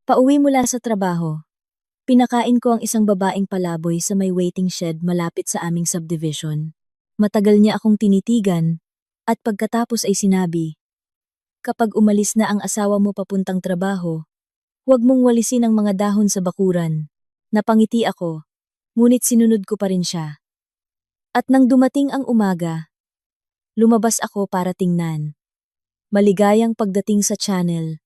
Pauwi mula sa trabaho, pinakain ko ang isang babaeng palaboy sa may waiting shed malapit sa aming subdivision. Matagal niya akong tinitigan, at pagkatapos ay sinabi, "Kapag umalis na ang asawa mo papuntang trabaho, huwag mong walisin ang mga dahon sa bakuran." Napangiti ako, ngunit sinunod ko pa rin siya. At nang dumating ang umaga, lumabas ako para tingnan. Maligayang pagdating sa channel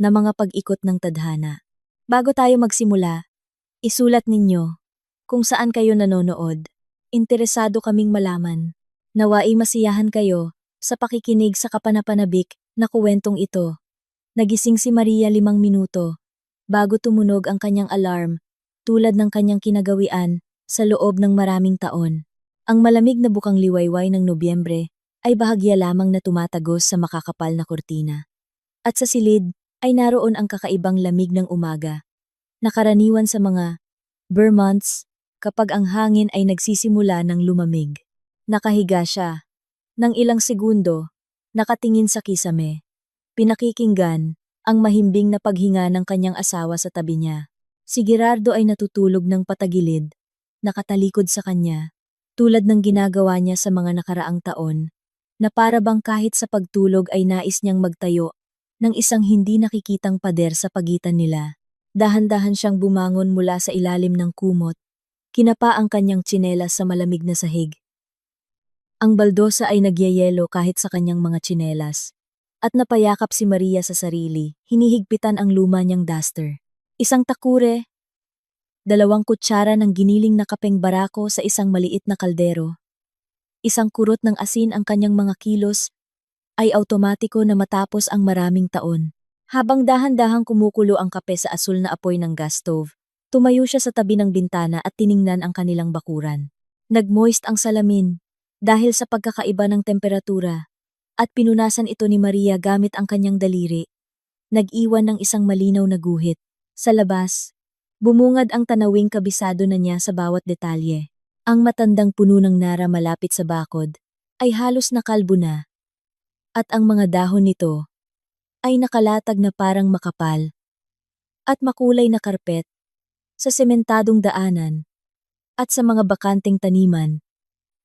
na mga pag-ikot ng tadhana. Bago tayo magsimula, isulat ninyo kung saan kayo nanonood. Interesado kaming malaman. Nawai masiyahan kayo sa pakikinig sa kapanapanabik na kuwentong ito. Nagising si Maria 5 minuto bago tumunog ang kanyang alarm, tulad ng kanyang kinagawian sa loob ng maraming taon. Ang malamig na bukang liwayway ng Nobyembre ay bahagya lamang na tumatagos sa makakapal na kortina. At sa silid ay naroon ang kakaibang lamig ng umaga, nakaraniwan sa mga Vermonts kapag ang hangin ay nagsisimula ng lumamig. Nakahiga siya. Nang ilang segundo, nakatingin sa kisame. Pinakikinggan ang mahimbing na paghinga ng kanyang asawa sa tabi niya. Si Gerardo ay natutulog ng patagilid, nakatalikod sa kanya, tulad ng ginagawa niya sa mga nakaraang taon, na para bang kahit sa pagtulog ay nais niyang magtayo ng isang hindi nakikitang pader sa pagitan nila. Dahan-dahan siyang bumangon mula sa ilalim ng kumot. Kinapa ang kanyang tsinelas sa malamig na sahig. Ang baldosa ay nagyayelo kahit sa kanyang mga tsinelas. At napayakap si Maria sa sarili, hinihigpitan ang luma niyang duster. Isang takure, 2 kutsara ng giniling na kapeng barako sa isang maliit na kaldero. Isang kurot ng asin ang kanyang mga kilos ay automatiko na matapos ang maraming taon. Habang dahan-dahang kumukulo ang kape sa asul na apoy ng gas stove, tumayo siya sa tabi ng bintana at tiningnan ang kanilang bakuran. Nagmoist ang salamin dahil sa pagkakaiba ng temperatura, at pinunasan ito ni Maria gamit ang kanyang daliri. Nag-iwan ng isang malinaw na guhit. Sa labas, bumungad ang tanawing kabisado na niya sa bawat detalye. Ang matandang puno ng nara malapit sa bakod ay halos nakalbo na, at ang mga dahon nito ay nakalatag na parang makapal at makulay na karpet sa sementadong daanan at sa mga bakanteng taniman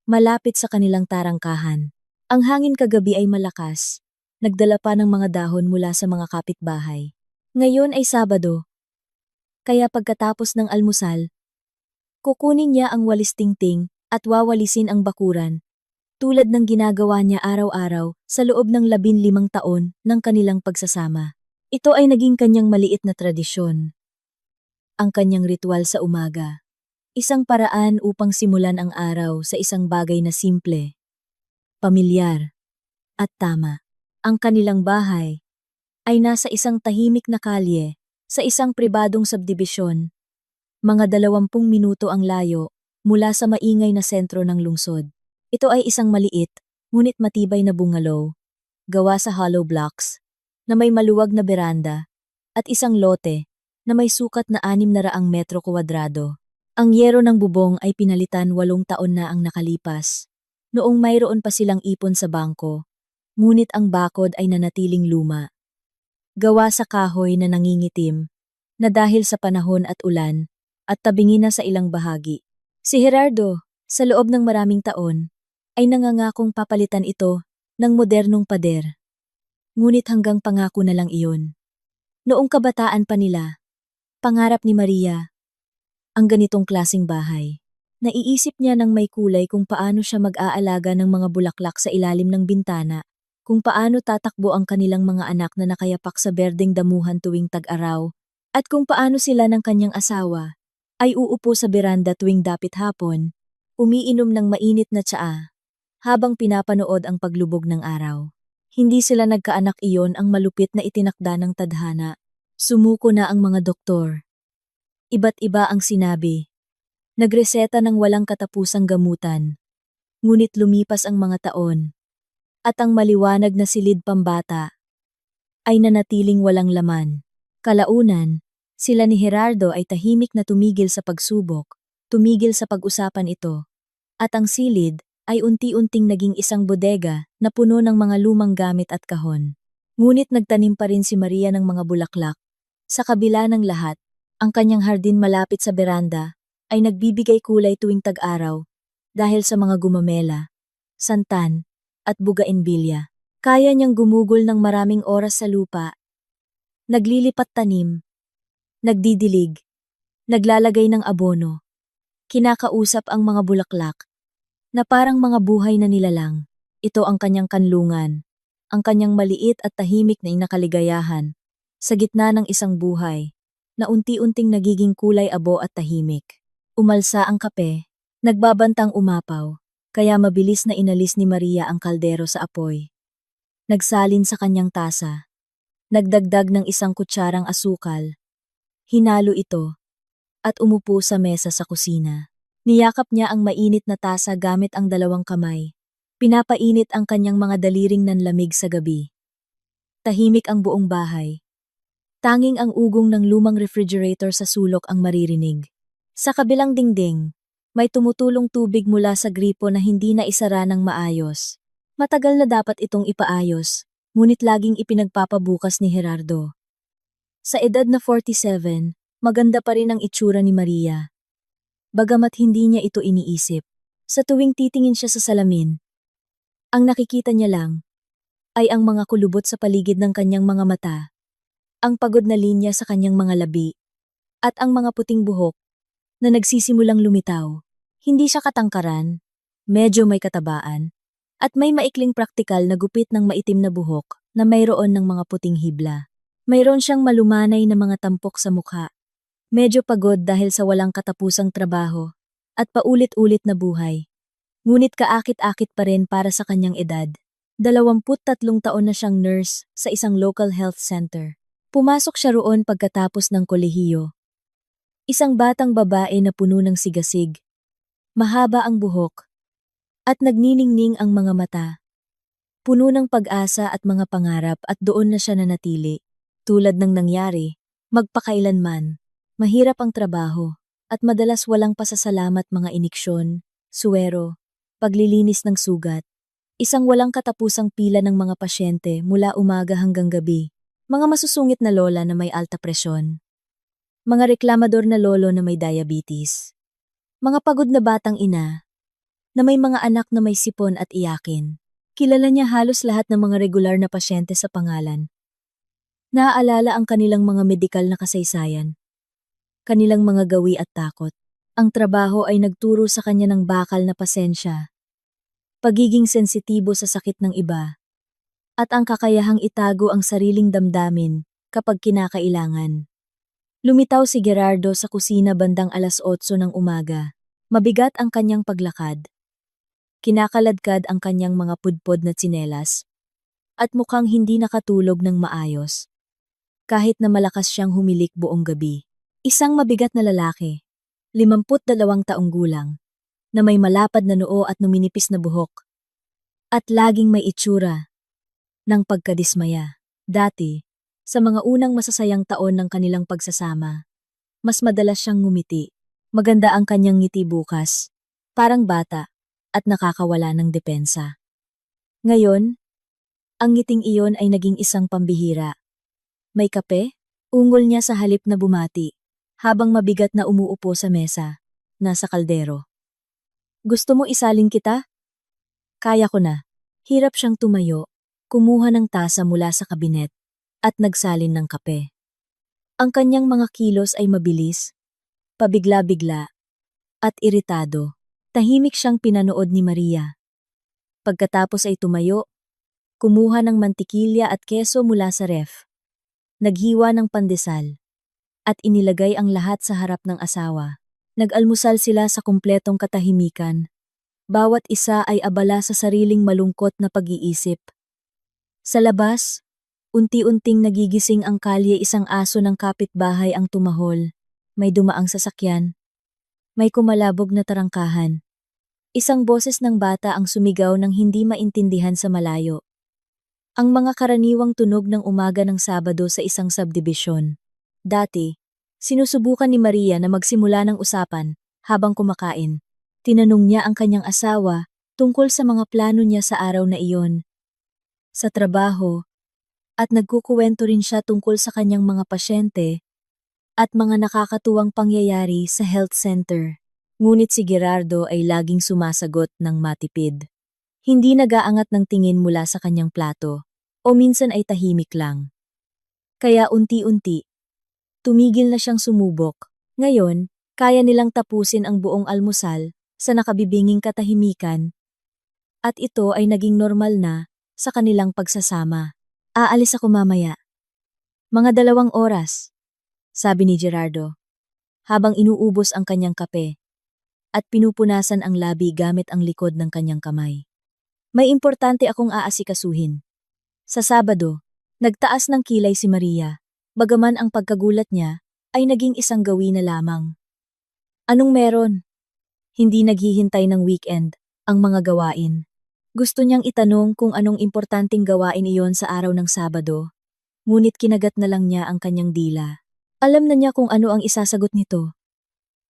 malapit sa kanilang tarangkahan. Ang hangin kagabi ay malakas, nagdala pa ng mga dahon mula sa mga kapitbahay. Ngayon ay Sabado, kaya pagkatapos ng almusal, kukunin niya ang walis tingting at wawalisin ang bakuran, tulad ng ginagawa niya araw-araw sa loob ng 15 taon ng kanilang pagsasama. Ito ay naging kanyang maliit na tradisyon. Ang kanyang ritual sa umaga. Isang paraan upang simulan ang araw sa isang bagay na simple, pamilyar, at tama. Ang kanilang bahay ay nasa isang tahimik na kalye sa isang pribadong subdibisyon. Mga 20 minuto ang layo mula sa maingay na sentro ng lungsod. Ito ay isang maliit, ngunit matibay na bungalow, gawa sa hollow blocks, na may maluwag na beranda, at isang lote na may sukat na 600 metro kwadrado. Ang yero ng bubong ay pinalitan 8 taon na ang nakalipas, noong mayroon pa silang ipon sa bangko, ngunit ang bakod ay nanatiling luma. Gawa sa kahoy na nangingitim, na dahil sa panahon at ulan, at tabingi na sa ilang bahagi. Si Gerardo, sa loob ng maraming taon, ay nangangakong papalitan ito ng modernong pader. Ngunit hanggang pangako na lang iyon. Noong kabataan pa nila, pangarap ni Maria ang ganitong klasing bahay. Naiisip niya ng may kulay kung paano siya mag-aalaga ng mga bulaklak sa ilalim ng bintana, kung paano tatakbo ang kanilang mga anak na nakayapak sa berdeng damuhan tuwing tag-araw, at kung paano sila ng kanyang asawa ay uupo sa beranda tuwing dapit hapon, umiinom ng mainit na tsaa, habang pinapanood ang paglubog ng araw. Hindi sila nagkaanak, iyon ang malupit na itinakda ng tadhana. Sumuko na ang mga doktor. Iba't iba ang sinabi. Nagreseta ng walang katapusang gamutan. Ngunit lumipas ang mga taon, at ang maliwanag na silid pambata ay nanatiling walang laman. Kalaunan, sila ni Gerardo ay tahimik na tumigil sa pagsubok, tumigil sa pag-usapan ito, at ang silid ay unti-unting naging isang bodega na puno ng mga lumang gamit at kahon. Ngunit nagtanim pa rin si Maria ng mga bulaklak, Sa kabila ng lahat, ang kanyang hardin malapit sa beranda ay nagbibigay kulay tuwing tag-araw dahil sa mga gumamela, santan, at bugainbilya. Kaya niyang gumugol ng maraming oras sa lupa, naglilipat tanim, nagdidilig, naglalagay ng abono, kinakausap ang mga bulaklak, na parang mga buhay na nilalang. Ito ang kanyang kanlungan, ang kanyang maliit at tahimik na inakaligayahan, sa gitna ng isang buhay, na unti-unting nagiging kulay abo at tahimik. Umalsa ang kape, nagbabantang umapaw, kaya mabilis na inalis ni Maria ang kaldero sa apoy. Nagsalin sa kanyang tasa, nagdagdag ng isang kutsarang asukal, hinalo ito, at umupo sa mesa sa kusina. Niyakap niya ang mainit na tasa gamit ang dalawang kamay. Pinapainit ang kanyang mga daliring nanlamig sa gabi. Tahimik ang buong bahay. Tanging ang ugong ng lumang refrigerator sa sulok ang maririnig. Sa kabilang dingding, may tumutulong tubig mula sa gripo na hindi na isara ng maayos. Matagal na dapat itong ipaayos, ngunit laging ipinagpapabukas ni Gerardo. Sa edad na 47, maganda pa rin ang itsura ni Maria. Bagamat hindi niya ito iniisip, sa tuwing titingin siya sa salamin, ang nakikita niya lang ay ang mga kulubot sa paligid ng kanyang mga mata, ang pagod na linya sa kanyang mga labi, at ang mga puting buhok na nagsisimulang lumitaw. Hindi siya katangkaran, medyo may katabaan, at may maikling praktikal na gupit ng maitim na buhok na mayroon ng mga puting hibla. Mayroon siyang malumanay na mga tampok sa mukha. Medyo pagod dahil sa walang katapusang trabaho at paulit-ulit na buhay. Ngunit kaakit-akit pa rin para sa kanyang edad. 23 taon na siyang nurse sa isang local health center. Pumasok siya roon pagkatapos ng kolehiyo. Isang batang babae na puno ng sigasig. Mahaba ang buhok at nagniningning ang mga mata. Puno ng pag-asa at mga pangarap at doon na siya nanatili. Tulad ng nangyari, magpakailanman. Mahirap ang trabaho at madalas walang pasasalamat, mga iniksyon, suwero, paglilinis ng sugat. Isang walang katapusang pila ng mga pasyente mula umaga hanggang gabi. Mga masusungit na lola na may alta presyon. Mga reklamador na lolo na may diabetes. Mga pagod na batang ina na may mga anak na may sipon at iyakin. Kilala niya halos lahat ng mga regular na pasyente sa pangalan. Naaalala ang kanilang mga medikal na kasaysayan, kanilang mga gawi at takot. Ang trabaho ay nagturo sa kanya ng bakal na pasensya, pagiging sensitibo sa sakit ng iba, at ang kakayahang itago ang sariling damdamin kapag kinakailangan. Lumitaw si Gerardo sa kusina bandang 8:00 ng umaga. Mabigat ang kanyang paglakad. Kinakaladkad ang kanyang mga pudpod na tsinelas, at mukhang hindi nakatulog ng maayos. Kahit na malakas siyang humilik buong gabi. Isang mabigat na lalaki, 52 taong gulang, na may malapad na noo at numinipis na buhok, at laging may itsura ng pagkadismaya. Dati, sa mga unang masasayang taon ng kanilang pagsasama, mas madalas siyang ngumiti. Maganda ang kanyang ngiti bukas, parang bata, at nakakawala ng depensa. Ngayon, ang ngiting iyon ay naging isang pambihira. May kape? Ungol niya sa halip na bumati, habang mabigat na umuupo sa mesa, nasa kaldero. Gusto mo isalin kita? Kaya ko na. Hirap siyang tumayo, kumuha ng tasa mula sa kabinet, at nagsalin ng kape. Ang kanyang mga kilos ay mabilis, pabigla-bigla, at iritado. Tahimik siyang pinanood ni Maria. Pagkatapos ay tumayo, kumuha ng mantikilya at keso mula sa ref. Naghiwa ng pandesal, at inilagay ang lahat sa harap ng asawa. Nag-almusal sila sa kumpletong katahimikan. Bawat isa ay abala sa sariling malungkot na pag-iisip. Sa labas, unti-unting nagigising ang kalye. Isang aso ng kapitbahay ang tumahol. May dumaang sasakyan. May kumalabog na tarangkahan. Isang boses ng bata ang sumigaw ng hindi maintindihan sa malayo. Ang mga karaniwang tunog ng umaga ng Sabado sa isang subdivision. Dati, sinusubukan ni Maria na magsimula ng usapan habang kumakain. Tinanong niya ang kanyang asawa tungkol sa mga plano niya sa araw na iyon. Sa trabaho, At nagkukuwento rin siya tungkol sa kanyang mga pasyente at mga nakakatuwang pangyayari sa health center. Ngunit si Gerardo ay laging sumasagot ng matipid. Hindi nag-aangat ng tingin mula sa kanyang plato, o minsan ay tahimik lang. Kaya unti-unti, tumigil na siyang sumubok. Ngayon, kaya nilang tapusin ang buong almusal sa nakabibinging katahimikan, at ito ay naging normal na sa kanilang pagsasama. Aalis ako mamaya. Mga 2 oras, sabi ni Gerardo, habang inuubos ang kanyang kape at pinupunasan ang labi gamit ang likod ng kanyang kamay. May importante akong aasikasuhin. Sa Sabado, nagtaas ng kilay si Maria, bagaman ang pagkagulat niya ay naging isang gawi na lamang. Anong meron? Hindi naghihintay ng weekend ang mga gawain. Gusto niyang itanong kung anong importanteng gawain iyon sa araw ng Sabado, ngunit kinagat na lang niya ang kanyang dila. Alam na niya kung ano ang isasagot nito.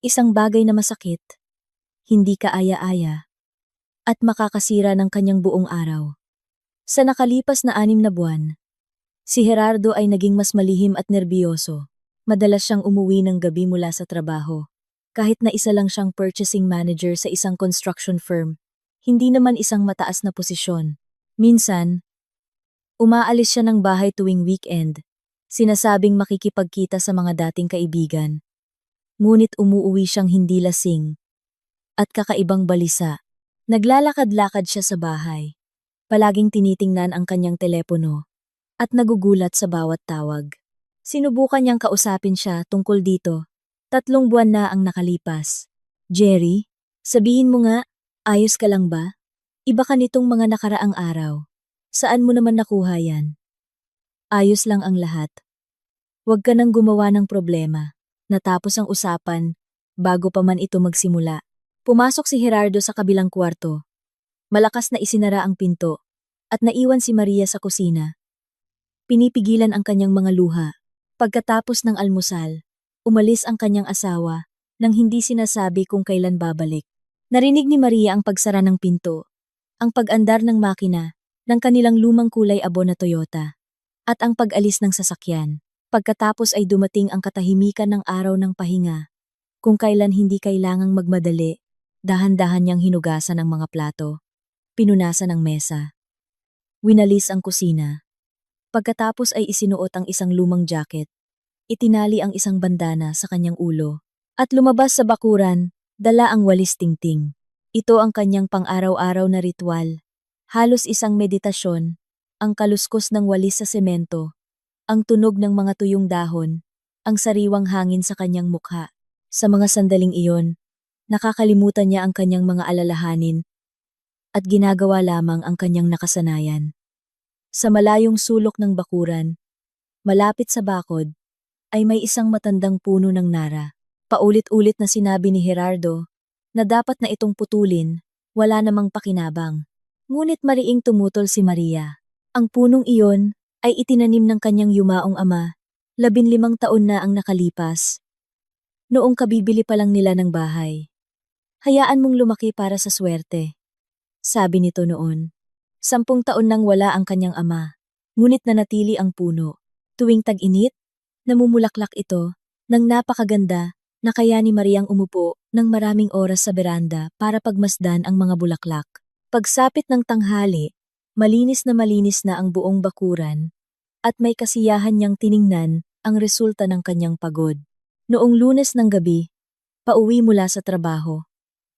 Isang bagay na masakit, hindi kaaya-aya, at makakasira ng kanyang buong araw. Sa nakalipas na 6 na buwan, si Gerardo ay naging mas malihim at nerbiyoso. Madalas siyang umuwi ng gabi mula sa trabaho. Kahit na isa lang siyang purchasing manager sa isang construction firm, hindi naman isang mataas na posisyon. Minsan, umaalis siya ng bahay tuwing weekend, sinasabing makikipagkita sa mga dating kaibigan. Ngunit umuuwi siyang hindi lasing at kakaibang balisa. Naglalakad-lakad siya sa bahay. Palaging tinitingnan ang kanyang telepono at nagugulat sa bawat tawag. Sinubukan niyang kausapin siya tungkol dito. 3 buwan na ang nakalipas. Jerry, sabihin mo nga, ayos ka lang ba? Iba ka nitong mga nakaraang araw. Saan mo naman nakuha yan? Ayos lang ang lahat. Huwag ka nang gumawa ng problema. Natapos ang usapan, bago pa man ito magsimula. Pumasok si Gerardo sa kabilang kwarto. Malakas na isinara ang pinto, at naiwan si Maria sa kusina. Pinipigilan ang kanyang mga luha. Pagkatapos ng almusal, umalis ang kanyang asawa nang hindi sinasabi kung kailan babalik. Narinig ni Maria ang pagsara ng pinto, ang pag-andar ng makina ng kanilang lumang kulay abo na Toyota, at ang pag-alis ng sasakyan. Pagkatapos ay dumating ang katahimikan ng araw ng pahinga, kung kailan hindi kailangang magmadali. Dahan-dahan niyang hinugasan ang mga plato, pinunasan ang mesa, winalis ang kusina. Pagkatapos ay isinuot ang isang lumang jacket, itinali ang isang bandana sa kanyang ulo, at lumabas sa bakuran, dala ang walis tingting. Ito ang kanyang pang-araw-araw na ritual. Halos isang meditasyon, ang kaluskos ng walis sa semento, ang tunog ng mga tuyong dahon, ang sariwang hangin sa kanyang mukha. Sa mga sandaling iyon, nakakalimutan niya ang kanyang mga alalahanin at ginagawa lamang ang kanyang nakasanayan. Sa malayong sulok ng bakuran, malapit sa bakod, ay may isang matandang puno ng nara. Paulit-ulit na sinabi ni Gerardo na dapat na itong putulin, wala namang pakinabang. Ngunit mariing tumutol si Maria. Ang punong iyon ay itinanim ng kanyang yumaong ama, 15 taon na ang nakalipas. Noong kabibili pa lang nila ng bahay. Hayaan mong lumaki para sa swerte, sabi nito noon. 10 taon nang wala ang kanyang ama, ngunit nanatili ang puno. Tuwing tag-init, namumulaklak ito, ng napakaganda, na kaya ni Mariang umupo ng maraming oras sa beranda para pagmasdan ang mga bulaklak. Pagsapit ng tanghali, malinis na ang buong bakuran, at may kasiyahan niyang tiningnan ang resulta ng kanyang pagod. Noong Lunes ng gabi, pauwi mula sa trabaho,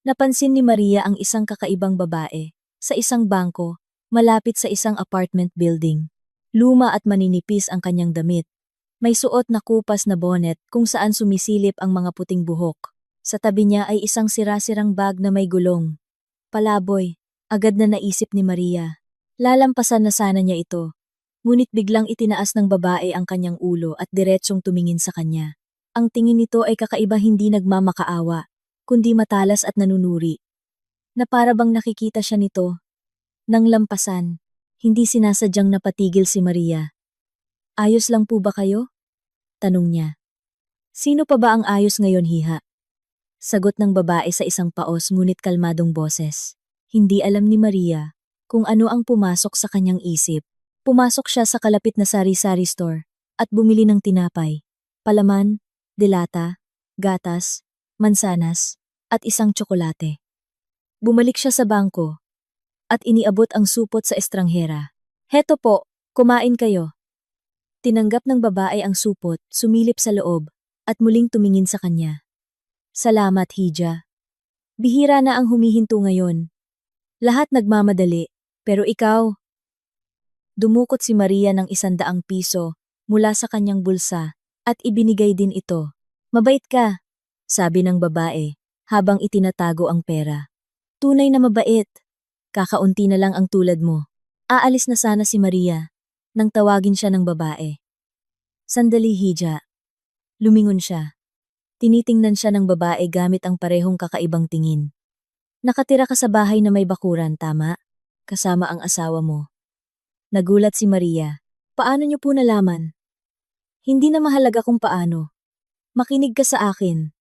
napansin ni Maria ang isang kakaibang babae sa isang bangko malapit sa isang apartment building. Luma at maninipis ang kanyang damit. May suot na kupas na bonnet kung saan sumisilip ang mga puting buhok. Sa tabi niya ay isang sira-sirang bag na may gulong. Palaboy, agad na naisip ni Maria. Lalampasan na sana niya ito. Ngunit biglang itinaas ng babae ang kanyang ulo at diretsyong tumingin sa kanya. Ang tingin nito ay kakaiba, hindi nagmamakaawa, kundi matalas at nanunuri. Na para bang nakikita siya nito. Nang lampasan, hindi sinasadyang napatigil si Maria. Ayos lang po ba kayo? Tanong niya. Sino pa ba ang ayos ngayon, hiha? Sagot ng babae sa isang paos ngunit kalmadong boses. Hindi alam ni Maria kung ano ang pumasok sa kanyang isip. Pumasok siya sa kalapit na sari-sari store at bumili ng tinapay, palaman, delata, gatas, mansanas, at isang tsokolate. Bumalik siya sa bangko at iniabot ang supot sa estranghera. Heto po, kumain kayo. Tinanggap ng babae ang supot, sumilip sa loob, at muling tumingin sa kanya. Salamat, Hija. Bihira na ang humihinto ngayon. Lahat nagmamadali, pero ikaw. Dumukot si Maria ng 100 piso mula sa kanyang bulsa at ibinigay din ito. Mabait ka, sabi ng babae habang itinatago ang pera. Tunay na mabait. Kakaunti na lang ang tulad mo. Aalis na sana si Maria nang tawagin siya ng babae. Sandali, Hija. Lumingon siya. Tinitingnan siya ng babae gamit ang parehong kakaibang tingin. Nakatira ka sa bahay na may bakuran, tama? Kasama ang asawa mo. Nagulat si Maria. Paano niyo po nalaman? Hindi na mahalaga kung paano. Makinig ka sa akin.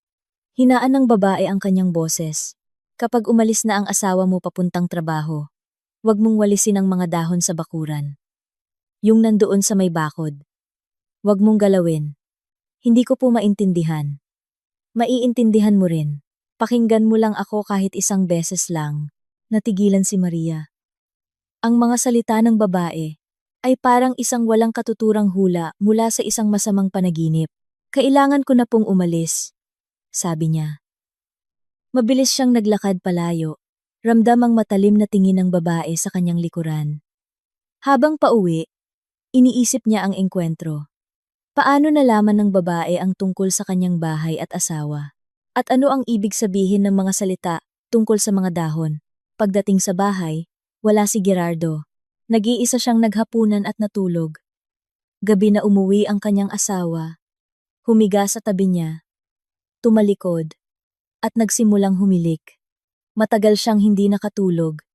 Hinaan ng babae ang kanyang boses. Kapag umalis na ang asawa mo papuntang trabaho, huwag mong walisin ang mga dahon sa bakuran. Yung nandoon sa may bakod. Huwag mong galawin. Hindi ko po maintindihan. Maiintindihan mo rin. Pakinggan mo lang ako kahit isang beses lang. Natigilan si Maria. Ang mga salita ng babae ay parang isang walang katuturang hula mula sa isang masamang panaginip. Kailangan ko na pong umalis, sabi niya. Mabilis siyang naglakad palayo, ramdam ang matalim na tingin ng babae sa kanyang likuran. Habang pauwi, iniisip niya ang engkwentro. Paano nalaman ng babae ang tungkol sa kanyang bahay at asawa? At ano ang ibig sabihin ng mga salita tungkol sa mga dahon? Pagdating sa bahay, wala si Gerardo. Nag-iisa siyang naghapunan at natulog. Gabi na umuwi ang kanyang asawa. Humiga sa tabi niya. Tumalikod. At nagsimulang humilik. Matagal siyang hindi nakatulog.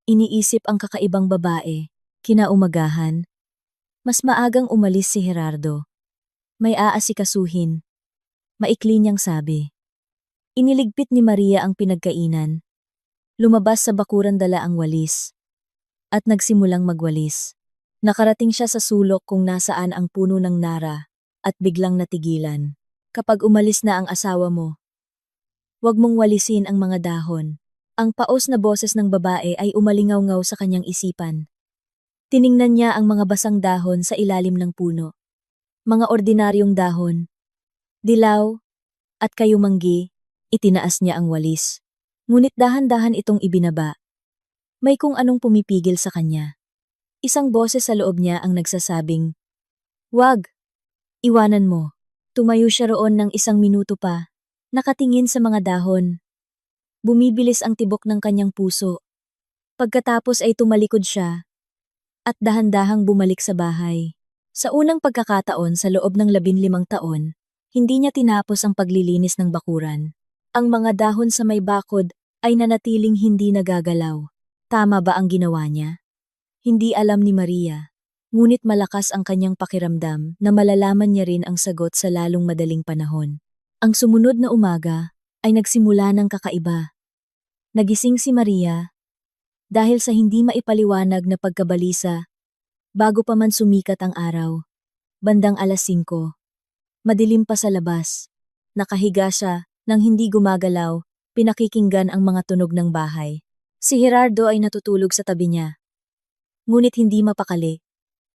Iniisip ang kakaibang babae. Kinaumagahan. Mas maagang umalis si Gerardo. May aasikasuhin. Maikli niyang sabi. Iniligpit ni Maria ang pinagkainan. Lumabas sa bakuran dala ang walis. At nagsimulang magwalis. Nakarating siya sa sulok kung nasaan ang puno ng nara at biglang natigilan. Kapag umalis na ang asawa mo, huwag mong walisin ang mga dahon. Ang paos na boses ng babae ay umalingaw-ngaw sa kanyang isipan. Tiningnan niya ang mga basang dahon sa ilalim ng puno. Mga ordinaryong dahon. Dilaw at kayumanggi, itinaas niya ang walis. Ngunit dahan-dahan itong ibinaba. May kung anong pumipigil sa kanya. Isang boses sa loob niya ang nagsasabing, "Wag! Iwanan mo." Tumayo siya roon ng 1 minuto pa, nakatingin sa mga dahon. Bumibilis ang tibok ng kanyang puso. Pagkatapos ay tumalikod siya at dahan-dahang bumalik sa bahay. Sa unang pagkakataon sa loob ng 15 taon, hindi niya tinapos ang paglilinis ng bakuran. Ang mga dahon sa may bakod ay nanatiling hindi nagagalaw. Tama ba ang ginawa niya? Hindi alam ni Maria. Ngunit malakas ang kanyang pakiramdam na malalaman niya rin ang sagot sa lalong madaling panahon. Ang sumunod na umaga ay nagsimula ng kakaiba. Nagising si Maria dahil sa hindi maipaliwanag na pagkabalisa bago pa man sumikat ang araw. Bandang 5:00. Madilim pa sa labas. Nakahiga siya nang hindi gumagalaw, pinakikinggan ang mga tunog ng bahay. Si Gerardo ay natutulog sa tabi niya. Ngunit hindi mapakali.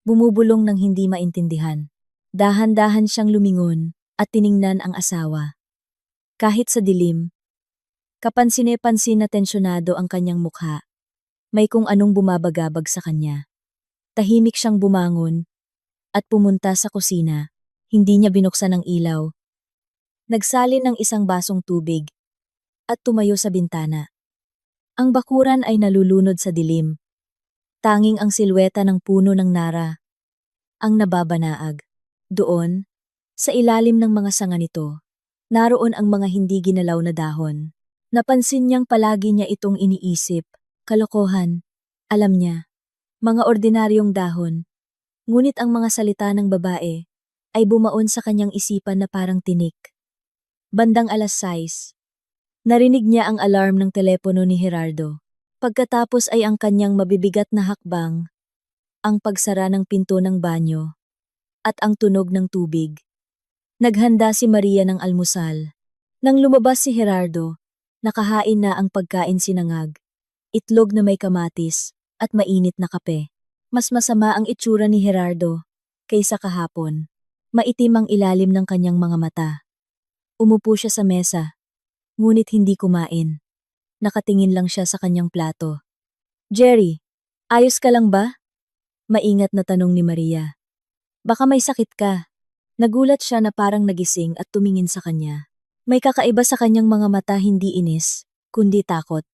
Bumubulong ng hindi maintindihan. Dahan-dahan siyang lumingon at tiningnan ang asawa. Kahit sa dilim, kapansin-pansin na tensyonado ang kanyang mukha. May kung anong bumabagabag sa kanya. Tahimik siyang bumangon at pumunta sa kusina. Hindi niya binuksan ang ilaw. Nagsalin ng isang basong tubig at tumayo sa bintana. Ang bakuran ay nalulunod sa dilim. Tanging ang silweta ng puno ng nara ang nababanaag. Doon, sa ilalim ng mga sanga nito, naroon ang mga hindi ginalaw na dahon. Napansin niyang palagi niya itong iniisip. Kalokohan. Alam niya. Mga ordinaryong dahon. Ngunit ang mga salita ng babae ay bumaon sa kanyang isipan na parang tinik. Bandang 6:00. Narinig niya ang alarm ng telepono ni Gerardo. Pagkatapos ay ang kanyang mabibigat na hakbang ang pagsara ng pinto ng banyo, at ang tunog ng tubig. Naghanda si Maria ng almusal. Nang lumabas si Gerardo, nakahain na ang pagkain sinangag, itlog na may kamatis, at mainit na kape. Mas masama ang itsura ni Gerardo kaysa kahapon. Maitim ang ilalim ng kanyang mga mata. Umupo siya sa mesa, ngunit hindi kumain. Nakatingin lang siya sa kanyang plato. Jerry, ayos ka lang ba? Maingat na tanong ni Maria. Baka may sakit ka. Nagulat siya na parang nagising at tumingin sa kanya. May kakaiba sa kanyang mga mata, hindi inis, kundi takot.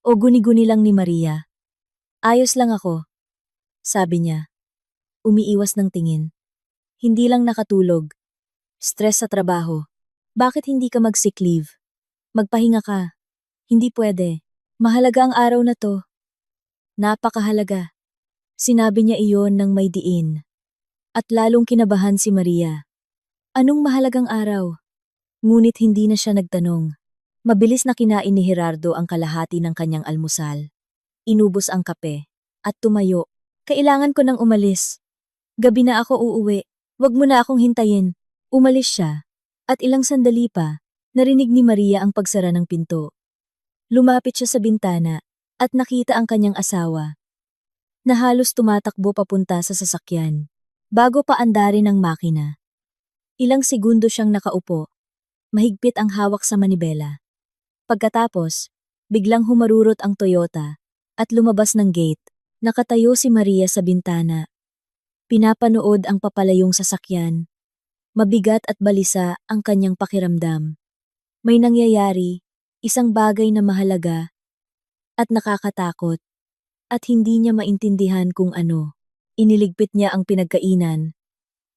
O guni-guni lang ni Maria. Ayos lang ako, sabi niya. Umiiwas ng tingin. Hindi lang nakatulog. Stress sa trabaho. Bakit hindi ka mag-sick leave? Magpahinga ka. Hindi pwede. Mahalaga ang araw na to. Napakahalaga. Sinabi niya iyon ng may diin. At lalong kinabahan si Maria. Anong mahalagang araw? Ngunit hindi na siya nagtanong. Mabilis na kinain ni Gerardo ang kalahati ng kanyang almusal. Inubos ang kape. At tumayo. Kailangan ko nang umalis. Gabi na ako uuwi. Wag mo na akong hintayin. Umalis siya. At ilang sandali pa, narinig ni Maria ang pagsara ng pinto. Lumapit siya sa bintana at nakita ang kanyang asawa na halos tumatakbo papunta sa sasakyan bago pa andarin ang makina. Ilang segundo siyang nakaupo. Mahigpit ang hawak sa manibela. Pagkatapos, biglang humarurot ang Toyota at lumabas ng gate. Nakatayo si Maria sa bintana. Pinapanood ang papalayong sasakyan. Mabigat at balisa ang kanyang pakiramdam. May nangyayari, isang bagay na mahalaga at nakakatakot at hindi niya maintindihan kung ano. Iniligpit niya ang pinagkainan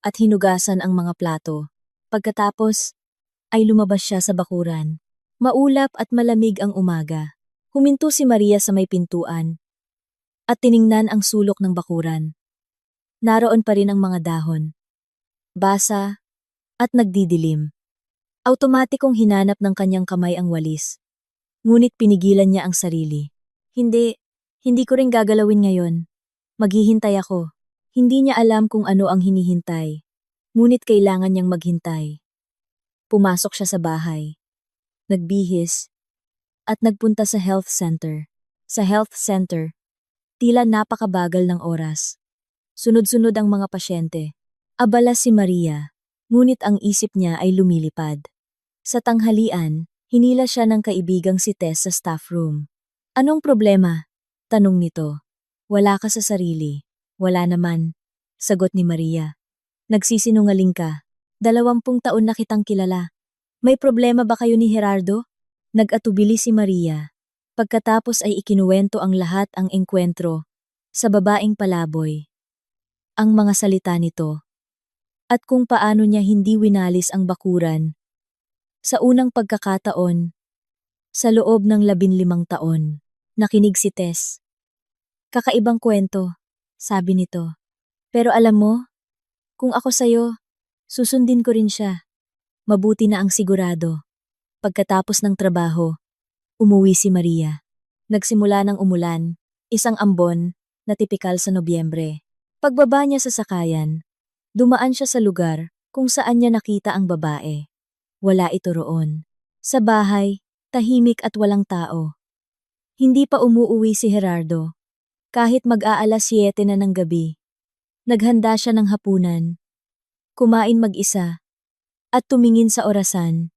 at hinugasan ang mga plato. Pagkatapos, ay lumabas siya sa bakuran. Maulap at malamig ang umaga. Huminto si Maria sa may pintuan at tiningnan ang sulok ng bakuran. Naroon pa rin ang mga dahon. Basa at nagdidilim. Automatikong hinanap ng kanyang kamay ang walis. Ngunit pinigilan niya ang sarili. Hindi ko rin gagalawin ngayon. Maghihintay ako. Hindi niya alam kung ano ang hinihintay. Ngunit kailangan niyang maghintay. Pumasok siya sa bahay. Nagbihis. At nagpunta sa health center. Sa health center, tila napakabagal ng oras. Sunod-sunod ang mga pasyente. Abala si Maria, ngunit ang isip niya ay lumilipad. Sa tanghalian, hinila siya ng kaibigang si Tess sa staff room. Anong problema? Tanong nito. Wala ka sa sarili. Wala naman. Sagot ni Maria. Nagsisinungaling ka. 20 taon na kitang kilala. May problema ba kayo ni Gerardo? Nag-atubili si Maria. Pagkatapos ay ikinuwento ang lahat ang engkwentro sa babaeng palaboy. Ang mga salita nito. At kung paano niya hindi winalis ang bakuran. Sa unang pagkakataon, sa loob ng 15 taon, nakinig si Tess. Kakaibang kwento, sabi nito. Pero alam mo, kung ako sayo, susundin ko rin siya. Mabuti na ang sigurado. Pagkatapos ng trabaho, umuwi si Maria. Nagsimula ng umulan, isang ambon na tipikal sa Nobyembre. Pagbaba niya sa sakayan, dumaan siya sa lugar kung saan niya nakita ang babae. Wala ito roon. Sa bahay, tahimik at walang tao. Hindi pa umuuwi si Gerardo. Kahit mag-aalas 7 na ng gabi. Naghanda siya ng hapunan. Kumain mag-isa. At tumingin sa orasan.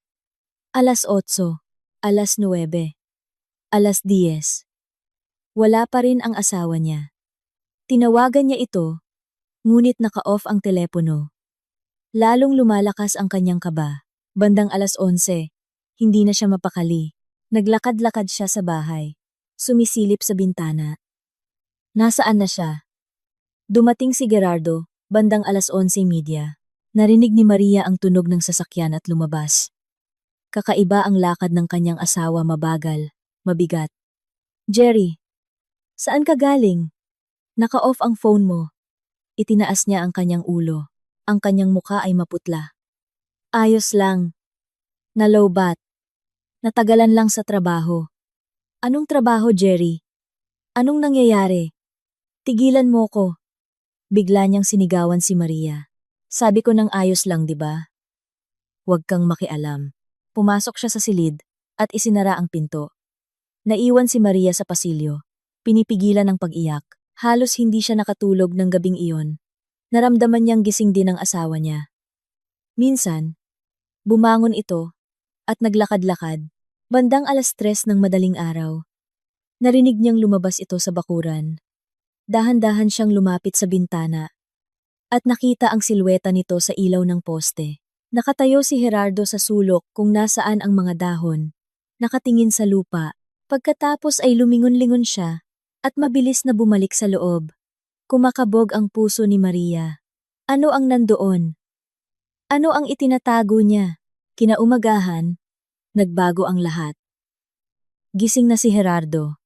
8:00, 9:00, 10:00. Wala pa rin ang asawa niya. Tinawagan niya ito, ngunit naka-off ang telepono. Lalong lumalakas ang kanyang kaba. Bandang 11:00, hindi na siya mapakali. Naglakad-lakad siya sa bahay. Sumisilip sa bintana. Nasaan na siya? Dumating si Gerardo, bandang 11:30. Narinig ni Maria ang tunog ng sasakyan at lumabas. Kakaiba ang lakad ng kanyang asawa, mabagal, mabigat. Jerry, saan ka galing? Naka-off ang phone mo. Itinaas niya ang kanyang ulo. Ang kanyang muka ay maputla. Ayos lang. Nalobat. Natagalan lang sa trabaho. Anong trabaho, Jerry? Anong nangyayari? Tigilan mo ko. Bigla niyang sinigawan si Maria. Sabi ko ng ayos lang, di ba? Huwag kang makialam. Pumasok siya sa silid at isinara ang pinto. Naiwan si Maria sa pasilyo. Pinipigilan ang pag-iyak. Halos hindi siya nakatulog ng gabing iyon. Naramdaman niyang gising din ang asawa niya. Minsan, bumangon ito at naglakad-lakad. Bandang 3:00 ng madaling araw. Narinig niyang lumabas ito sa bakuran. Dahan-dahan siyang lumapit sa bintana at nakita ang silweta nito sa ilaw ng poste. Nakatayo si Gerardo sa sulok kung nasaan ang mga dahon. Nakatingin sa lupa. Pagkatapos ay lumingon-lingon siya at mabilis na bumalik sa loob. Kumakabog ang puso ni Maria. Ano ang nandoon? Ano ang itinatago niya? Kinaumagahan, nagbago ang lahat. Gising na si Gerardo.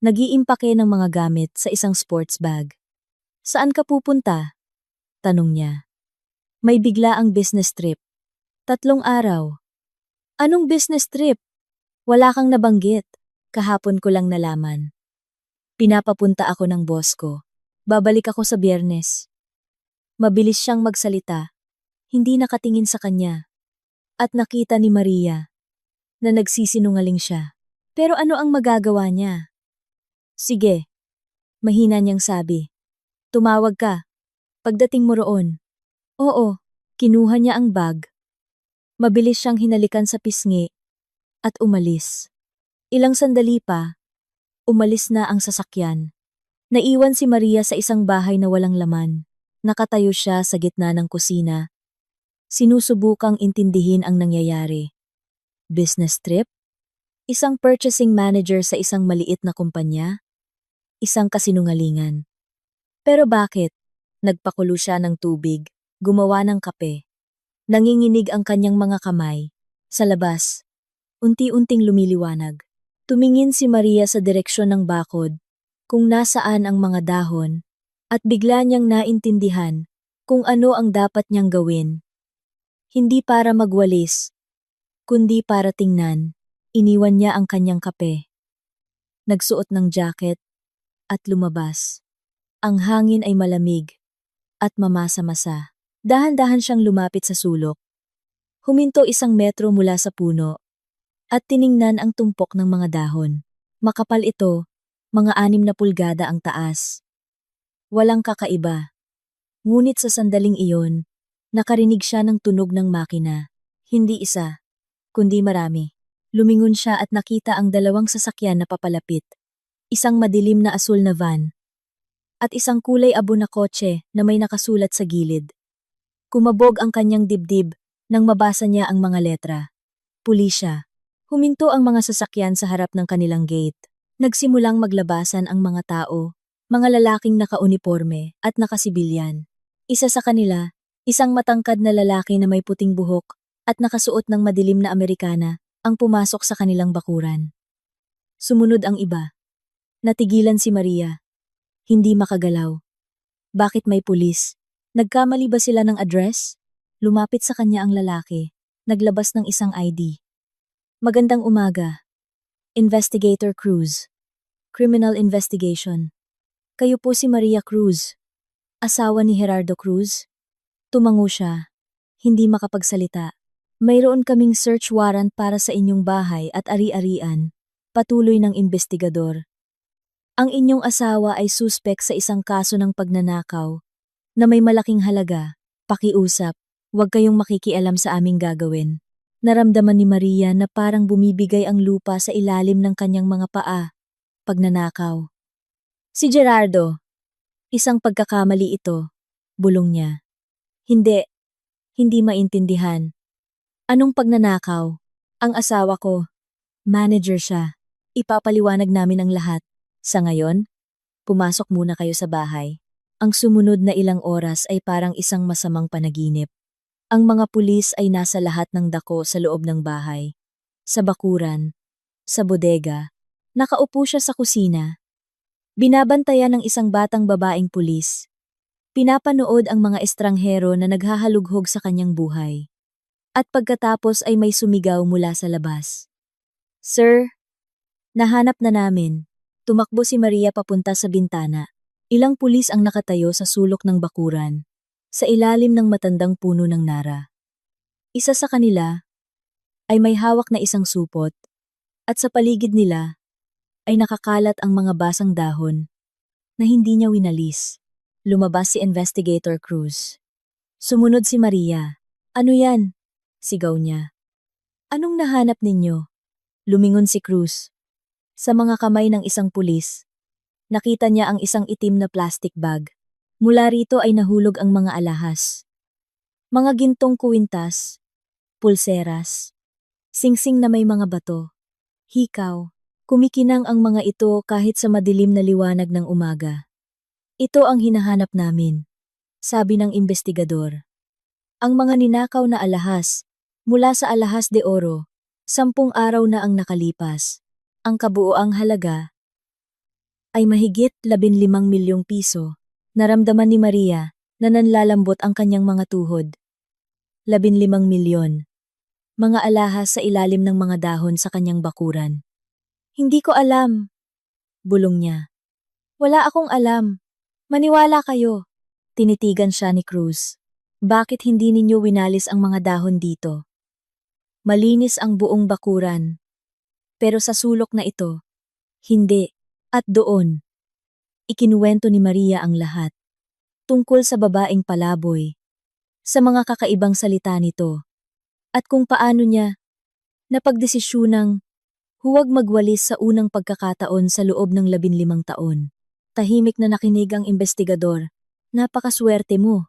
Nag-iimpake ng mga gamit sa isang sports bag. Saan ka pupunta? Tanong niya. May bigla ang business trip. 3 araw. Anong business trip? Wala kang nabanggit. Kahapon ko lang nalaman. Pinapapunta ako ng boss ko. Babalik ako sa Biyernes. Mabilis siyang magsalita. Hindi nakatingin sa kanya. At nakita ni Maria na nagsisinungaling siya. Pero ano ang magagawa niya? Sige. Mahina niyang sabi. Tumawag ka. Pagdating mo roon. Oo. Kinuha niya ang bag. Mabilis siyang hinalikan sa pisngi at umalis. Ilang sandali pa, umalis na ang sasakyan. Naiwan si Maria sa isang bahay na walang laman. Nakatayo siya sa gitna ng kusina. Sinusubukang intindihin ang nangyayari. Business trip? Isang purchasing manager sa isang maliit na kumpanya? Isang kasinungalingan. Pero bakit? Nagpakulo siya ng tubig, gumawa ng kape. Nanginginig ang kanyang mga kamay. Sa labas, unti-unting lumiliwanag. Tumingin si Maria sa direksyon ng bakod, kung nasaan ang mga dahon, at bigla niyang naintindihan kung ano ang dapat niyang gawin. Hindi para magwalis, kundi para tingnan, iniwan niya ang kanyang kape. Nagsuot ng jacket at lumabas. Ang hangin ay malamig at mamasa-masa. Dahan-dahan siyang lumapit sa sulok. Huminto 1 metro mula sa puno at tiningnan ang tumpok ng mga dahon. Makapal ito, mga 6 na pulgada ang taas. Walang kakaiba. Ngunit sa sandaling iyon, nakarinig siya ng tunog ng makina. Hindi isa, kundi marami. Lumingon siya at nakita ang 2 sasakyan na papalapit. Isang madilim na asul na van at isang kulay abo na kotse na may nakasulat sa gilid. Kumabog ang kanyang dibdib nang mabasa niya ang mga letra. Pulisya. Huminto ang mga sasakyan sa harap ng kanilang gate. Nagsimulang maglabasan ang mga tao, mga lalaking nakauniporme at nakasibilyan. Isa sa kanila, isang matangkad na lalaki na may puting buhok at nakasuot ng madilim na Amerikana ang pumasok sa kanilang bakuran. Sumunod ang iba. Natigilan si Maria. Hindi makagalaw. Bakit may pulis? Nagkamali ba sila ng address? Lumapit sa kanya ang lalaki. Naglabas ng isang ID. Magandang umaga. Investigator Cruz. Criminal Investigation. Kayo po si Maria Cruz. Asawa ni Gerardo Cruz? Tumango siya. Hindi makapagsalita. Mayroon kaming search warrant para sa inyong bahay at ari-arian. Patuloy ng investigador. Ang inyong asawa ay suspek sa isang kaso ng pagnanakaw na may malaking halaga. Pakiusap, huwag kayong makikialam sa aming gagawin. Naramdaman ni Maria na parang bumibigay ang lupa sa ilalim ng kanyang mga paa. Pagnanakaw. Si Gerardo. Isang pagkakamali ito. Bulong niya. Hindi maintindihan. Anong pagnanakaw? Ang asawa ko. Manager siya. Ipapaliwanag namin ang lahat. Sa ngayon, pumasok muna kayo sa bahay. Ang sumunod na ilang oras ay parang isang masamang panaginip. Ang mga pulis ay nasa lahat ng dako sa loob ng bahay. Sa bakuran, sa bodega, nakaupo siya sa kusina. Binabantayan ng isang batang babaeng pulis. Pinapanood ang mga estranghero na naghahalughog sa kanyang buhay. At pagkatapos ay may sumigaw mula sa labas. Sir, nahanap na namin. Tumakbo si Maria papunta sa bintana. Ilang pulis ang nakatayo sa sulok ng bakuran, sa ilalim ng matandang puno ng nara. Isa sa kanila ay may hawak na isang supot, at sa paligid nila ay nakakalat ang mga basang dahon na hindi niya winalis. Lumabas si Investigator Cruz. Sumunod si Maria. Ano yan? Sigaw niya. Anong nahanap ninyo? Lumingon si Cruz. Sa mga kamay ng isang pulis, nakita niya ang isang itim na plastic bag. Mula rito ay nahulog ang mga alahas. Mga gintong kuwintas, pulseras, singsing na may mga bato, hikaw. Kumikinang ang mga ito kahit sa madilim na liwanag ng umaga. Ito ang hinahanap namin, sabi ng investigador. Ang mga ninakaw na alahas, mula sa Alahas de Oro, 10 araw na ang nakalipas. Ang kabuoang halaga ay mahigit 15 milyong piso. Naramdaman ni Maria na nanlalambot ang kanyang mga tuhod. 15 milyon. Mga alahas sa ilalim ng mga dahon sa kanyang bakuran. Hindi ko alam. Bulong niya. Wala akong alam. Maniwala kayo. Tinitigan siya ni Cruz. Bakit hindi ninyo winalis ang mga dahon dito? Malinis ang buong bakuran. Pero sa sulok na ito, hindi. At doon, ikinuwento ni Maria ang lahat. Tungkol sa babaeng palaboy. Sa mga kakaibang salita nito. At kung paano niya napagdesisyunang huwag magwalis sa unang pagkakataon sa loob ng 15 taon. Tahimik na nakinig ang investigador. Napakaswerte mo,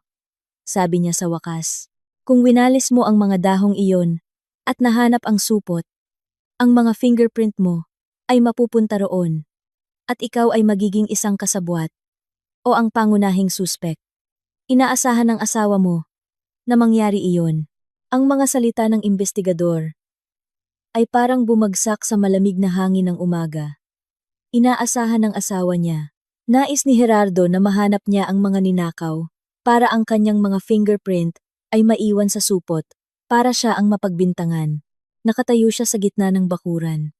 sabi niya sa wakas. Kung winalis mo ang mga dahong iyon at nahanap ang supot, ang mga fingerprint mo ay mapupunta roon at ikaw ay magiging isang kasabwat o ang pangunahing suspek. Inaasahan ng asawa mo na mangyari iyon. Ang mga salita ng investigador ay parang bumagsak sa malamig na hangin ng umaga. Inaasahan ng asawa niya. Nais ni Gerardo na mahanap niya ang mga ninakaw para ang kanyang mga fingerprint ay maiwan sa supot para siya ang mapagbintangan. Nakatayo siya sa gitna ng bakuran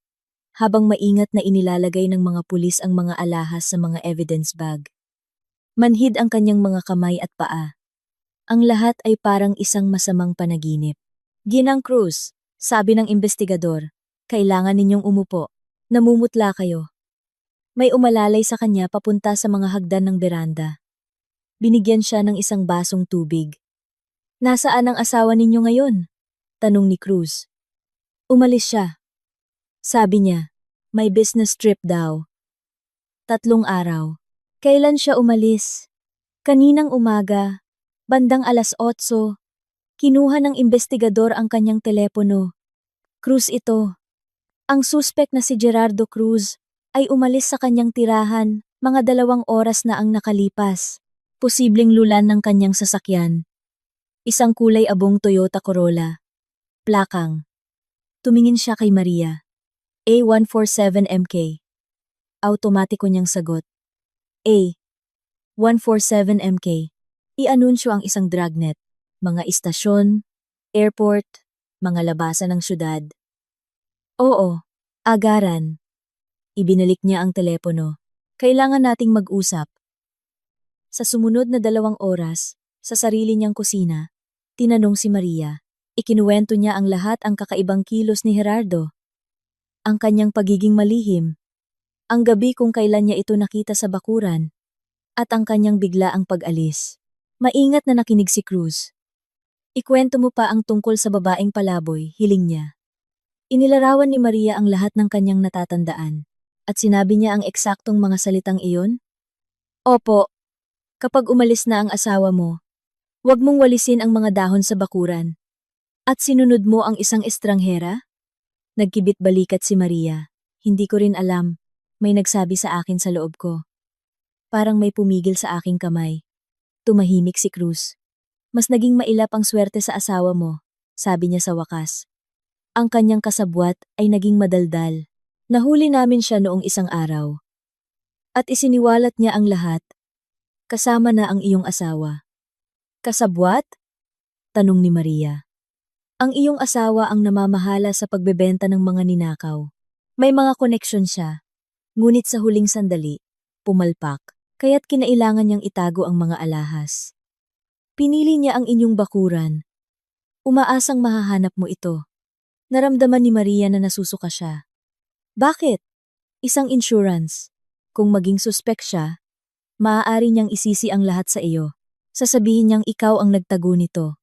habang maingat na inilalagay ng mga pulis ang mga alahas sa mga evidence bag. Manhid ang kanyang mga kamay at paa. Ang lahat ay parang isang masamang panaginip. Ginang Cruz, sabi ng investigador, kailangan ninyong umupo. Namumutla kayo. May umalalay sa kanya papunta sa mga hagdan ng beranda. Binigyan siya ng isang basong tubig. Nasaan ang asawa ninyo ngayon? Tanong ni Cruz. Umalis siya. Sabi niya, may business trip daw. 3 araw. Kailan siya umalis? Kaninang umaga, bandang 8:00. Kinuha ng investigador ang kanyang telepono. Cruz ito. Ang suspek na si Gerardo Cruz ay umalis sa kanyang tirahan, mga 2 oras na ang nakalipas. Posibleng lulan ng kanyang sasakyan. Isang kulay abong Toyota Corolla. Plakang. Tumingin siya kay Maria. A147MK. Automatiko niyang sagot. A147MK. I-anunsyo ang isang dragnet. Mga istasyon, airport, mga labasan ng syudad. Oo, agaran. Ibinalik niya ang telepono. Kailangan nating mag-usap. Sa sumunod na 2 oras, sa sarili niyang kusina, tinanong si Maria. Ikinuwento niya ang lahat ang kakaibang kilos ni Gerardo. Ang kanyang pagiging malihim. Ang gabi kung kailan niya ito nakita sa bakuran. At ang kanyang biglaang pag-alis. Maingat na nakinig si Cruz. Ikwento mo pa ang tungkol sa babaeng palaboy, hiling niya. Inilarawan ni Maria ang lahat ng kanyang natatandaan. At sinabi niya ang eksaktong mga salitang iyon? Opo. Kapag umalis na ang asawa mo, huwag mong walisin ang mga dahon sa bakuran. At sinunod mo ang isang estranghera? Nagkibit balikat si Maria. Hindi ko rin alam. May nagsabi sa akin sa loob ko. Parang may pumigil sa aking kamay. Tumahimik si Cruz. Mas naging mailap ang swerte sa asawa mo, sabi niya sa wakas. Ang kanyang kasabwat ay naging madaldal. Nahuli namin siya noong isang araw. At isiniwalat niya ang lahat. Kasama na ang iyong asawa. Kasabwat? Tanong ni Maria. Ang iyong asawa ang namamahala sa pagbebenta ng mga ninakaw. May mga koneksyon siya. Ngunit sa huling sandali, pumalpak. kaya't kinailangan niyang itago ang mga alahas. Pinili niya ang inyong bakuran. Umaasang mahahanap mo ito. Naramdaman ni Maria na nasusuka siya. Bakit? Isang insurance. Kung maging suspek siya, maaari niyang isisi ang lahat sa iyo. Sasabihin niyang ikaw ang nagtago nito.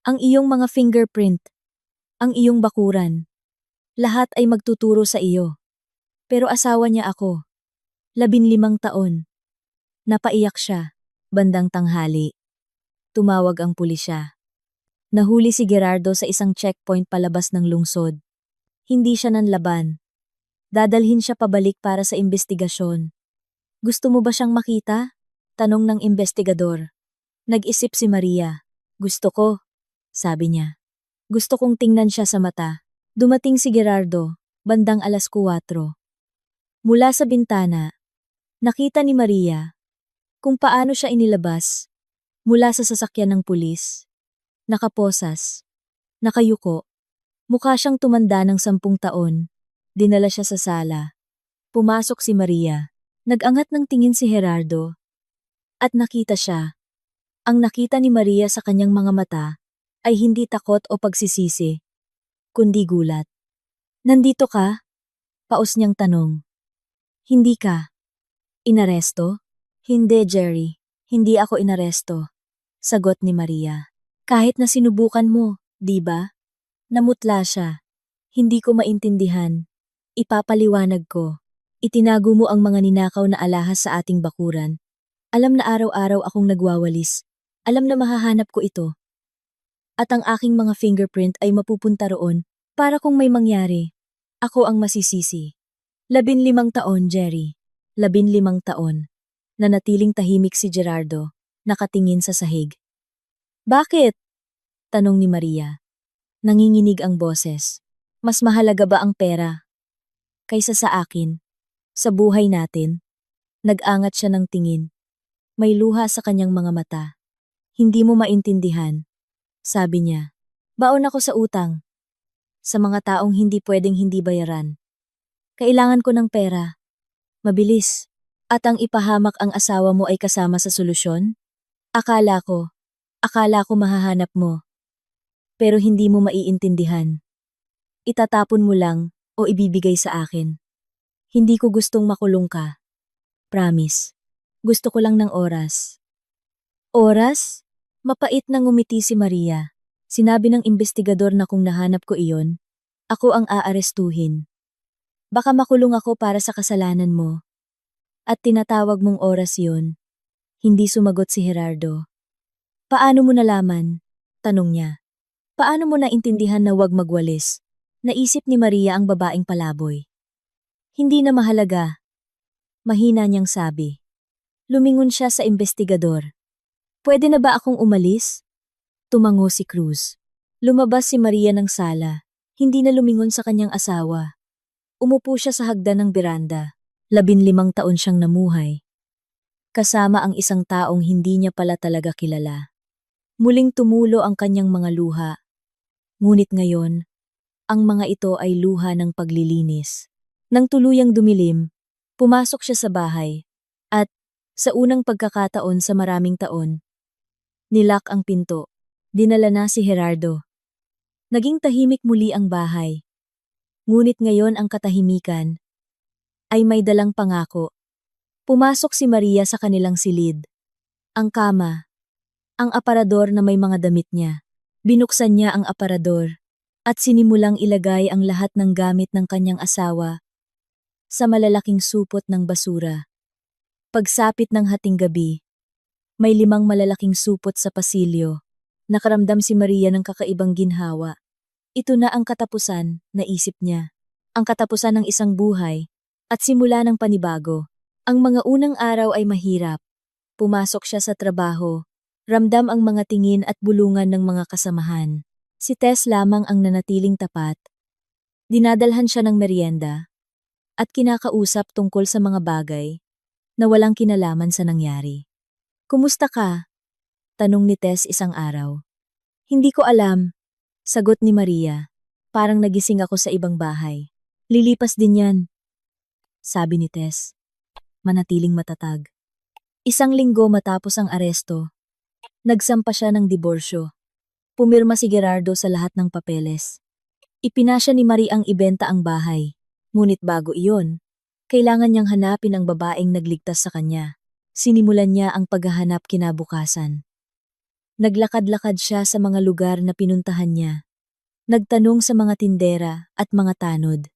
Ang iyong mga fingerprint, ang iyong bakuran, lahat ay magtuturo sa iyo. Pero asawa niya ako. 15 taon. Napaiyak siya. Bandang tanghali. Tumawag ang pulisya. Nahuli si Gerardo sa isang checkpoint palabas ng lungsod. Hindi siya nanlaban. Dadalhin siya pabalik para sa investigasyon. Gusto mo ba siyang makita? Tanong ng investigador. Nag-isip si Maria. Gusto ko, sabi niya. Gusto kong tingnan siya sa mata. Dumating si Gerardo, bandang 4:00. Mula sa bintana, nakita ni Maria kung paano siya inilabas mula sa sasakyan ng pulis. Nakaposas, nakayuko, mukha siyang tumanda ng 10 taon. Dinala siya sa sala. Pumasok si Maria. Nag-angat ng tingin si Gerardo. At nakita siya. Ang nakita ni Maria sa kanyang mga mata ay hindi takot o pagsisisi, kundi gulat. Nandito ka? Paus niyang tanong. Hindi ka. Inaresto? Hindi, Jerry. Hindi ako inaresto. Sagot ni Maria. Kahit na sinubukan mo, di ba? Namutla siya. Hindi ko maintindihan. Ipapaliwanag ko. Itinago mo ang mga ninakaw na alahas sa ating bakuran. Alam na araw-araw akong nagwawalis. Alam na mahahanap ko ito. At ang aking mga fingerprint ay mapupunta roon para kung may mangyari. Ako ang masisisi. 15 taon, Jerry. 15 taon. Nanatiling tahimik si Gerardo, nakatingin sa sahig. Bakit? Tanong ni Maria. Nanginginig ang boses. Mas mahalaga ba ang pera kaysa sa akin? Sa buhay natin? Nag-angat siya ng tingin. May luha sa kanyang mga mata. Hindi mo maintindihan. Sabi niya. Baon ako sa utang. Sa mga taong hindi pwedeng hindi bayaran. Kailangan ko ng pera. Mabilis. At ang ipahamak ang asawa mo ay kasama sa solusyon? Akala ko mahahanap mo. Pero hindi mo maiintindihan. Itatapon mo lang o ibibigay sa akin. Hindi ko gustong makulong ka. Promise. Gusto ko lang ng oras. Oras? Mapait na ngumiti si Maria. Sinabi ng investigador na kung nahanap ko iyon, ako ang aarestuhin. Baka makulong ako para sa kasalanan mo. At tinatawag mong oras yon. Hindi sumagot si Gerardo. Paano mo nalaman? Tanong niya. Paano mo naintindihan na wag magwalis? Naisip ni Maria ang babaeng palaboy. Hindi na mahalaga. Mahina niyang sabi. Lumingon siya sa investigador. Pwede na ba akong umalis? Tumango si Cruz. Lumabas si Maria ng sala. Hindi na lumingon sa kanyang asawa. Umupo siya sa hagdan ng beranda. 15 taon siyang namuhay. Kasama ang isang taong hindi niya pala talaga kilala. Muling tumulo ang kanyang mga luha. Ngunit ngayon, ang mga ito ay luha ng paglilinis. Nang tuluyang dumilim, pumasok siya sa bahay. At, sa unang pagkakataon sa maraming taon, nilak ang pinto. Dinala na si Gerardo. Naging tahimik muli ang bahay. Ngunit ngayon ang katahimikan ay may dalang pangako. Pumasok si Maria sa kanilang silid. Ang kama, ang aparador na may mga damit niya. Binuksan niya ang aparador at sinimulang ilagay ang lahat ng gamit ng kanyang asawa sa malalaking supot ng basura. Pagsapit ng hating gabi, may 5 malalaking supot sa pasilyo. Nakaramdam si Maria ng kakaibang ginhawa. Ito na ang katapusan, naisip niya. Ang katapusan ng isang buhay at simula ng panibago. Ang mga unang araw ay mahirap. Pumasok siya sa trabaho. Ramdam ang mga tingin at bulungan ng mga kasamahan. Si Tess lamang ang nanatiling tapat. Dinadalhan siya ng merienda at kinakausap tungkol sa mga bagay na walang kinalaman sa nangyari. Kumusta ka? Tanong ni Tess isang araw. Hindi ko alam, sagot ni Maria. Parang nagising ako sa ibang bahay. Lilipas din yan, sabi ni Tess. Manatiling matatag. Isang linggo matapos ang aresto, nagsampa siya ng diborsyo. Pumirma si Gerardo sa lahat ng papeles. Ipinasya ni Marie ang ibenta ang bahay. Ngunit bago iyon, kailangan niyang hanapin ang babaeng nagligtas sa kanya. Sinimulan niya ang paghahanap kinabukasan. Naglakad-lakad siya sa mga lugar na pinuntahan niya. Nagtanong sa mga tindera at mga tanod.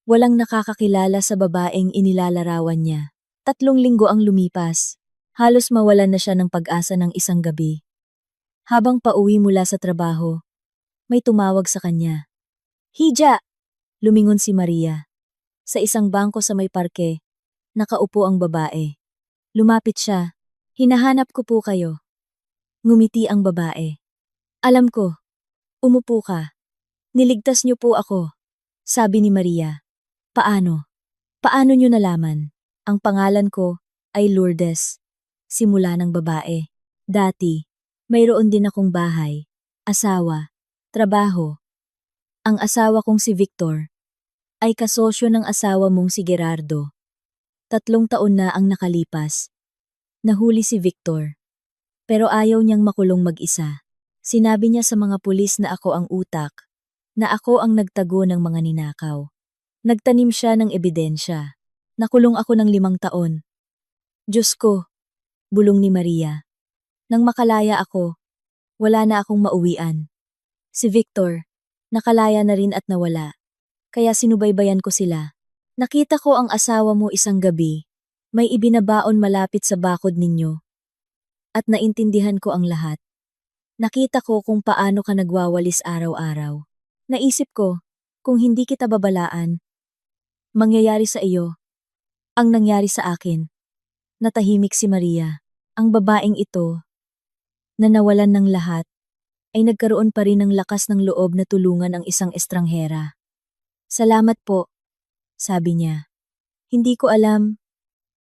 Walang nakakakilala sa babaeng inilalarawan niya. 3 linggo ang lumipas. Halos mawalan na siya ng pag-asa ng isang gabi. Habang pauwi mula sa trabaho, may tumawag sa kanya. "Hija!" Lumingon si Maria. Sa isang bangko sa may parke, nakaupo ang babae. Lumapit siya. "Hinahanap ko po kayo." Ngumiti ang babae. "Alam ko. Umupo ka. Niligtas niyo po ako." Sabi ni Maria. "Paano? Paano niyo nalaman?" "Ang pangalan ko ay Lourdes." Simula ng babae. "Dati, mayroon din akong bahay, asawa, trabaho. Ang asawa kong si Victor ay kasosyo ng asawa mong si Gerardo. 3 taon na ang nakalipas. Nahuli si Victor. Pero ayaw niyang makulong mag-isa. Sinabi niya sa mga pulis na ako ang utak, na ako ang nagtago ng mga ninakaw. Nagtanim siya ng ebidensya. Nakulong ako ng 5 taon. Diyos ko, bulong ni Maria. Nang makalaya ako, wala na akong mauwian. Si Victor, nakalaya na rin at nawala. Kaya sinubaybayan ko sila. Nakita ko ang asawa mo isang gabi. May ibinabaon malapit sa bakod ninyo. At naintindihan ko ang lahat. Nakita ko kung paano ka nagwawalis araw-araw. Naisip ko, kung hindi kita babalaan, mangyayari sa iyo ang nangyari sa akin. Natahimik si Maria. Ang babaeng ito, na nawalan ng lahat, ay nagkaroon pa rin ng lakas ng loob na tulungan ang isang estranghera. "Salamat po," sabi niya. "Hindi ko alam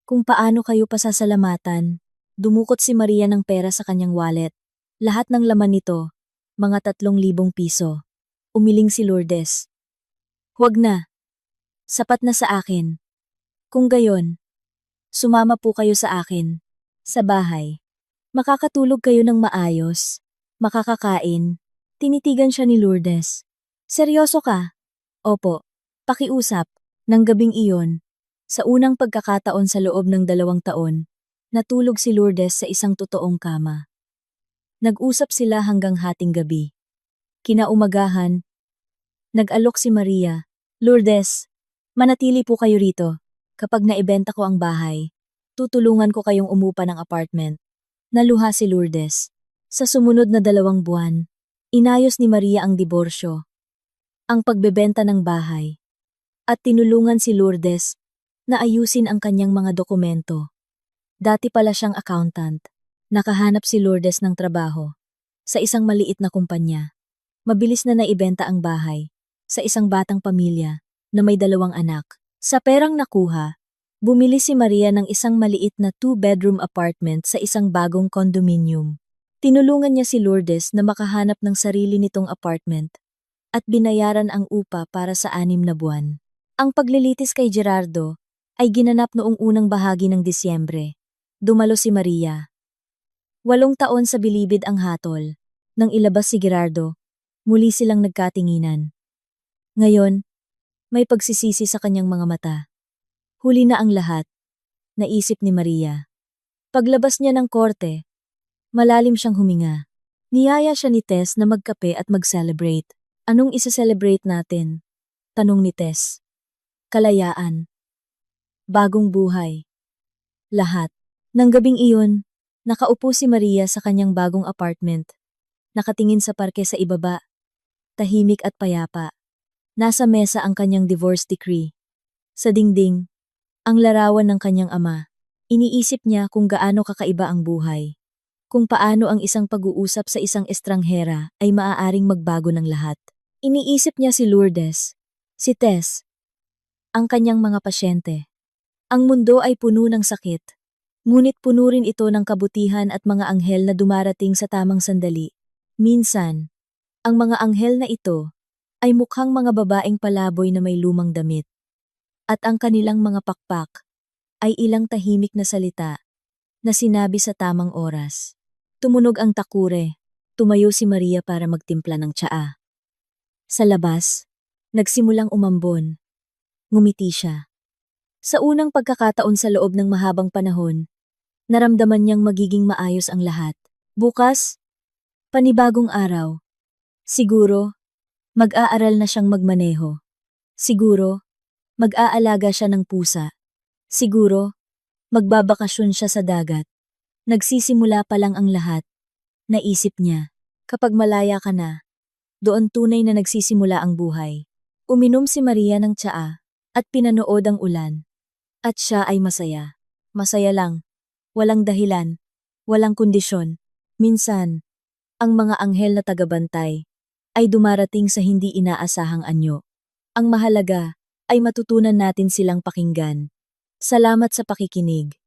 kung paano kayo pasasalamatan." Dumukot si Maria ng pera sa kanyang wallet. Lahat ng laman nito, mga 3,000 piso. Umiling si Lourdes. "Huwag na. Sapat na sa akin. Kung gayon, sumama po kayo sa akin, sa bahay. Makakatulog kayo ng maayos, makakakain." Tinitigan siya ni Lourdes. "Seryoso ka?" "Opo." Pakiusap. Nang gabing iyon, sa unang pagkakataon sa loob ng 2 taon, natulog si Lourdes sa isang totoong kama. Nag-usap sila hanggang hating gabi. Kinaumagahan, nag-alok si Maria. "Lourdes, manatili po kayo rito. Kapag naibenta ko ang bahay, tutulungan ko kayong umupa ng apartment." Naluha si Lourdes. Sa sumunod na 2 buwan, inayos ni Maria ang diborsyo, ang pagbebenta ng bahay, at tinulungan si Lourdes na ayusin ang kanyang mga dokumento. Dati pala siyang accountant. Nakahanap si Lourdes ng trabaho sa isang maliit na kumpanya. Mabilis na naibenta ang bahay sa isang batang pamilya na may 2 anak. Sa perang nakuha, bumili si Maria ng isang maliit na 2-bedroom apartment sa isang bagong condominium. Tinulungan niya si Lourdes na makahanap ng sarili nitong apartment at binayaran ang upa para sa 6 na buwan. Ang paglilitis kay Gerardo ay ginanap noong unang bahagi ng Disyembre. Dumalo si Maria. 8 taon sa bilibid ang hatol. Nang ilabas si Gerardo, muli silang nagkatinginan. Ngayon, may pagsisisi sa kanyang mga mata. Huli na ang lahat, naisip ni Maria. Paglabas niya ng korte, malalim siyang huminga. Niyaya siya ni Tess na magkape at mag-celebrate. "Anong isa-celebrate natin?" tanong ni Tess. "Kalayaan. Bagong buhay. Lahat." Nang gabing iyon, nakaupo si Maria sa kanyang bagong apartment. Nakatingin sa parke sa ibaba. Tahimik at payapa. Nasa mesa ang kanyang divorce decree. Sa dingding, ang larawan ng kanyang ama. Iniisip niya kung gaano kakaiba ang buhay. Kung paano ang isang pag-uusap sa isang estranghera ay maaaring magbago ng lahat. Iniisip niya si Lourdes, si Tess, ang kanyang mga pasyente. Ang mundo ay puno ng sakit. Ngunit puno rin ito ng kabutihan at mga anghel na dumarating sa tamang sandali. Minsan, ang mga anghel na ito ay mukhang mga babaeng palaboy na may lumang damit. At ang kanilang mga pakpak ay ilang tahimik na salita na sinabi sa tamang oras. Tumunog ang takure. Tumayo si Maria para magtimpla ng tsaa. Sa labas, nagsimulang umambon. Ngumiti siya. Sa unang pagkakataon sa loob ng mahabang panahon, naramdaman niyang magiging maayos ang lahat. Bukas, panibagong araw. Siguro, mag-aaral na siyang magmaneho. Siguro, mag-aalaga siya ng pusa. Siguro, magbabakasyon siya sa dagat. Nagsisimula pa lang ang lahat. Naisip niya, kapag malaya ka na, doon tunay na nagsisimula ang buhay. Uminom si Maria ng tsaa at pinanood ang ulan. At siya ay masaya. Masaya lang. Walang dahilan. Walang kondisyon. Minsan, ang mga anghel na tagabantay ay dumarating sa hindi inaasahang anyo. Ang mahalaga ay matutunan natin silang pakinggan. Salamat sa pakikinig.